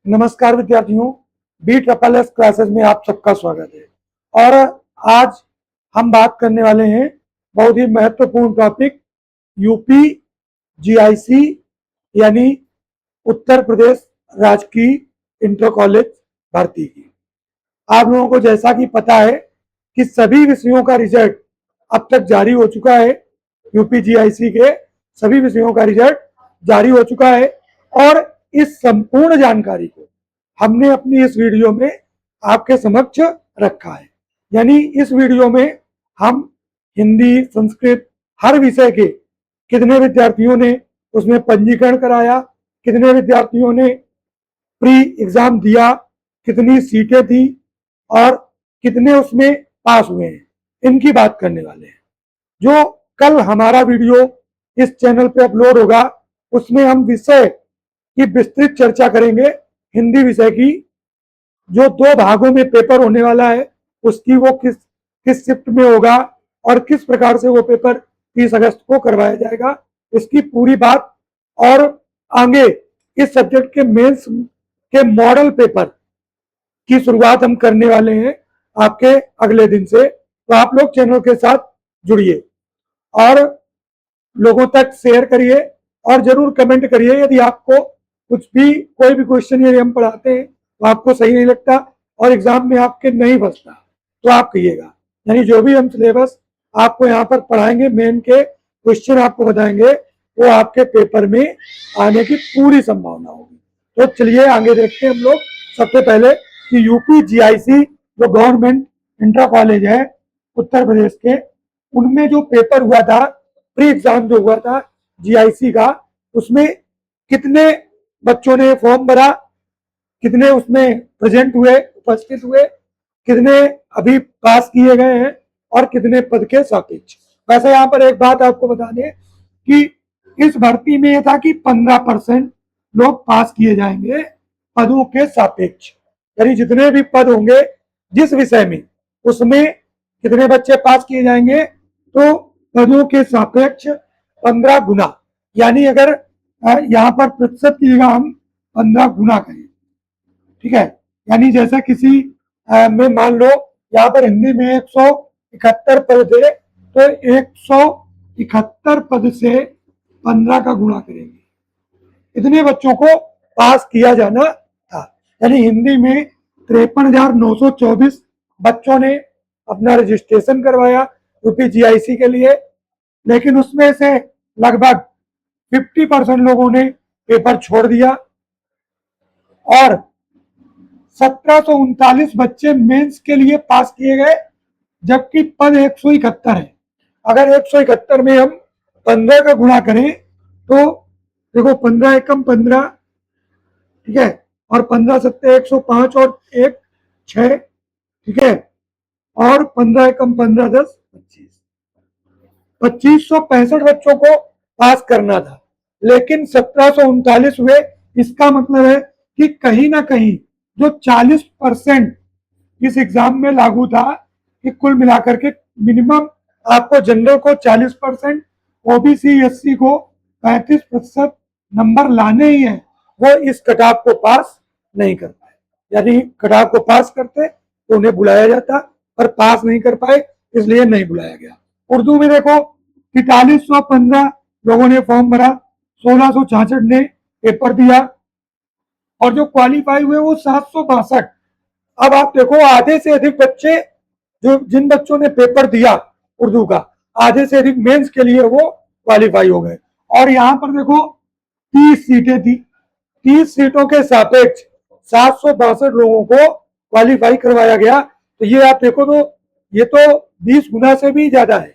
नमस्कार विद्यार्थियों, B triple S classes में आप सबका स्वागत है। और आज हम बात करने वाले हैं बहुत ही महत्वपूर्ण टॉपिक यूपी जीआईसी यानी उत्तर प्रदेश राजकीय इंटर कॉलेज भर्ती की। आप लोगों को जैसा कि पता है कि सभी विषयों का रिजल्ट अब तक जारी हो चुका है। यूपी जीआईसी के सभी विषयों का रिजल्ट जारी हो चुका है और इस संपूर्ण जानकारी को हमने अपनी इस वीडियो में आपके समक्ष रखा है। यानी इस वीडियो में हम हिंदी, संस्कृत हर विषय के कितने विद्यार्थियों ने उसमें पंजीकरण कराया, कितने विद्यार्थियों ने प्री एग्जाम दिया, कितनी सीटें थी और कितने उसमें पास हुए हैं, इनकी बात करने वाले हैं। जो कल हमारा वीडियो इस चैनल पे अपलोड होगा उसमें हम विषय की विस्तृत चर्चा करेंगे। हिंदी विषय की जो 2 भागों में पेपर होने वाला है उसकी वो किस शिफ्ट में होगा और किस प्रकार से वो पेपर 30 अगस्त को करवाया जाएगा, इसकी पूरी बात। और आगे इस सब्जेक्ट के मेंस के मॉडल पेपर की शुरुआत हम करने वाले हैं आपके अगले दिन से। तो आप लोग चैनल के साथ जुड़िए और लोगों तक शेयर करिए और जरूर कमेंट करिए यदि आपको कुछ भी कोई भी क्वेश्चन यदि हम पढ़ाते हैं तो आपको सही नहीं लगता और एग्जाम में आपके नहीं फंसता तो आप कहिएगा। यानी जो भी हम सिलेबस आपको यहाँ पर पढ़ाएंगे, मेन के क्वेश्चन आपको बताएंगे, वो आपके पेपर में आने की पूरी संभावना होगी। तो चलिए आगे देखते हैं हम लोग। सबसे पहले कि यूपी जीआईसी जो गवर्नमेंट इंटर कॉलेज है उत्तर प्रदेश के, उनमें जो पेपर हुआ था, प्री एग्जाम जो हुआ था जीआईसी का, उसमें कितने बच्चों ने फॉर्म भरा, कितने उसमें प्रेजेंट हुए, उपस्थित हुए, कितने अभी पास किए गए हैं और कितने पद के सापेक्ष। वैसे यहाँ पर एक बात आपको बता दें कि इस भर्ती में यह था कि 15% लोग पास किए जाएंगे पदों के सापेक्ष। यानी जितने भी पद होंगे जिस विषय में, उसमें कितने बच्चे पास किए जाएंगे, तो पदों के सापेक्ष 15 गुना। यानी अगर यहाँ पर प्रतिशत की जगह हम 15 गुना करें, ठीक है। यानी जैसे किसी में मान लो यहाँ पर हिंदी में 171 पद थे तो 171 पद से 15 का गुणा करेंगे, इतने बच्चों को पास किया जाना था। यानी हिंदी में 53,924 बच्चों ने अपना रजिस्ट्रेशन करवाया यूपी जीआईसी के लिए, लेकिन उसमें से लगभग 50% लोगों ने पेपर छोड़ दिया और 1739 बच्चे मेंस के लिए पास किए गए, जबकि पद 171 है। अगर 171 में हम 15 का गुणा करें तो देखो 15 एकम 15, ठीक है, और 15 सत्ते 105 और 1 6, ठीक है, और 15 एकम 15 10 2565 बच्चों को पास करना था, लेकिन 1739 हुए। इसका मतलब है कि कहीं ना कहीं जो 40% इस एग्जाम में लागू था कि कुल मिलाकर के मिनिमम आपको जनरल को 40%, ओबीसी एससी को 35% नंबर लाने ही है, वो इस कटाव को पास नहीं कर पाए। यानी कटाव को पास करते तो उन्हें बुलाया जाता, पर पास नहीं कर पाए इसलिए नहीं बुलाया गया। उर्दू में देखो 4315 लोगों ने फॉर्म भरा, 1666 ने पेपर दिया और जो क्वालिफाई हुए वो 762। अब आप देखो आधे से अधिक बच्चे, जो जिन बच्चों ने पेपर दिया उर्दू का, आधे से अधिक मेंस के लिए वो क्वालिफाई हो गए। और यहाँ पर देखो 30 सीटें थी, 30 सीटों के सापेक्ष 762 लोगों को क्वालिफाई करवाया गया। तो ये आप देखो तो ये तो 20 गुना से भी ज्यादा है,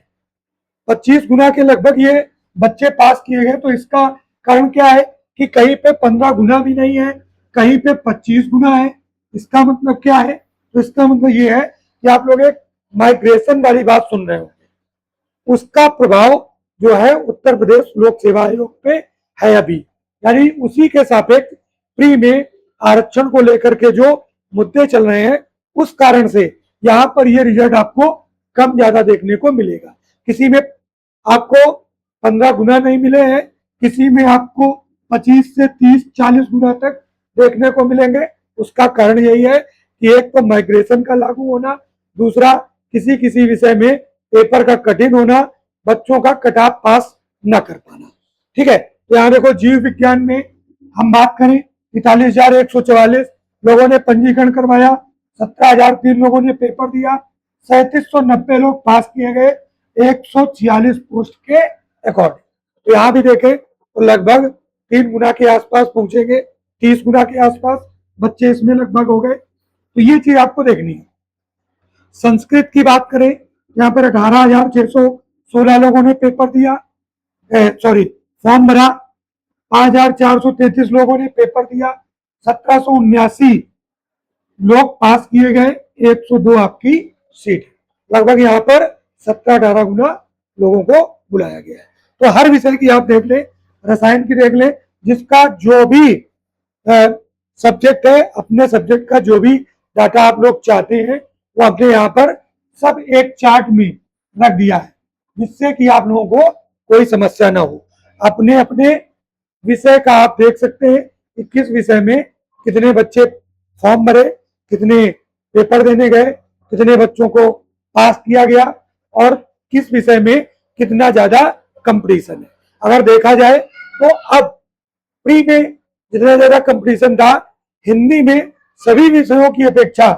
25 गुना के लगभग ये बच्चे पास किए गए। तो इसका कारण क्या है कि कहीं पे 15 गुना भी नहीं है, कहीं पे 25 गुना है। इसका मतलब क्या है? तो इसका मतलब ये है कि आप लोग एक माइग्रेशन वाली बात सुन रहे हो, उसका प्रभाव जो है उत्तर प्रदेश लोक सेवा आयोग पे है अभी। यानी उसी के सापेक्ष प्री में आरक्षण को लेकर के जो मुद्दे चल रहे हैं, उस कारण से यहाँ पर ये रिजल्ट आपको कम ज्यादा देखने को मिलेगा। किसी में आपको 15 गुना नहीं मिले हैं, किसी में आपको 25 से 30 40 गुना तक देखने को मिलेंगे। उसका कारण यही है कि एक तो माइग्रेशन का लागू होना, दूसरा किसी किसी विषय में पेपर का कठिन होना, बच्चों का कट ऑफ पास न कर पाना। ठीक है, तो यहाँ देखो जीव विज्ञान में हम बात करें 43,144 लोगों ने पंजीकरण करवाया, 17,003 लोगों ने पेपर दिया, 3790 लोग पास किए गए 146 पोस्ट के अकॉर्डिंग। तो यहाँ भी देखें तो लगभग 3 गुना के आसपास पहुंचेंगे, 30 गुना के आसपास बच्चे इसमें लगभग हो गए। तो ये चीज आपको देखनी है। संस्कृत की बात करें, यहाँ पर 18,616 लोगों ने पेपर दिया, फॉर्म भरा, 5,433 लोगों ने पेपर दिया, 1779 लोग पास किए गए, 102 आपकी सीट। लगभग यहाँ पर 17-18 गुना लोगों को बुलाया गया है। तो हर विषय की आप देख ले, रसायन की देख ले, जिसका जो भी सब्जेक्ट है, अपने सब्जेक्ट का जो भी डाटा आप लोग चाहते हैं वो आपने यहाँ पर सब एक चार्ट में रख दिया है, जिससे कि आप लोगों को कोई समस्या ना हो। अपने अपने विषय का आप देख सकते हैं कि किस विषय में कितने बच्चे फॉर्म भरे, कितने पेपर देने गए, कितने बच्चों को पास किया गया और किस विषय में कितना ज्यादा कंपटीशन है। अगर देखा जाए तो अब प्री में जितना ज्यादा कंपटीशन था, हिंदी में सभी विषयों की अपेक्षा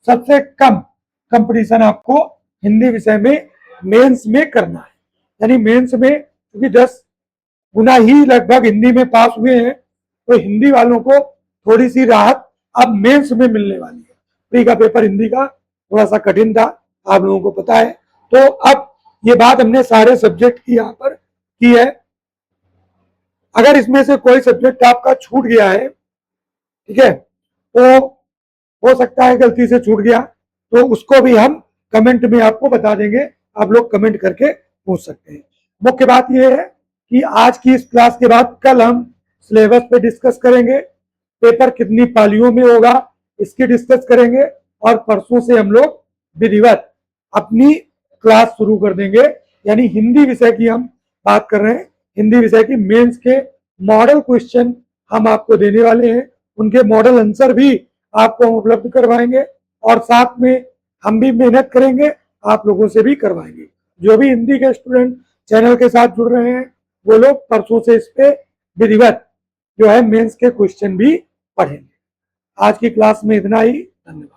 सबसे कम कंपटीशन आपको हिंदी विषय में मेंस में करना है। यानी मेंस में क्योंकि 10 गुना ही लगभग हिंदी में पास हुए हैं, तो हिंदी वालों को थोड़ी सी राहत अब मेंस में मिलने वाली है। प्री का पेपर हिंदी का थोड़ा सा कठिन था, आप लोगों को पता है। तो अब ये बात हमने सारे सब्जेक्ट की यहाँ पर की है। अगर इसमें से कोई सब्जेक्ट आपका छूट गया है, ठीक है, तो हो सकता है गलती से छूट गया, तो उसको भी हम कमेंट में आपको बता देंगे, आप लोग कमेंट करके पूछ सकते हैं। मुख्य बात यह है कि आज की इस क्लास के बाद कल हम सिलेबस पे डिस्कस करेंगे, पेपर कितनी पालियों में होगा इसकी डिस्कस करेंगे, और परसों से हम लोग विधिवत अपनी क्लास शुरू कर देंगे। यानी हिंदी विषय की हम बात कर रहे हैं, हिंदी विषय की मेंस के मॉडल क्वेश्चन हम आपको देने वाले हैं, उनके मॉडल आंसर भी आपको उपलब्ध करवाएंगे, और साथ में हम भी मेहनत करेंगे, आप लोगों से भी करवाएंगे। जो भी हिंदी के स्टूडेंट चैनल के साथ जुड़ रहे हैं वो लोग परसों से इस पे विधिवत जो है मेंस के क्वेश्चन भी पढ़ेंगे। आज की क्लास में इतना ही, धन्यवाद।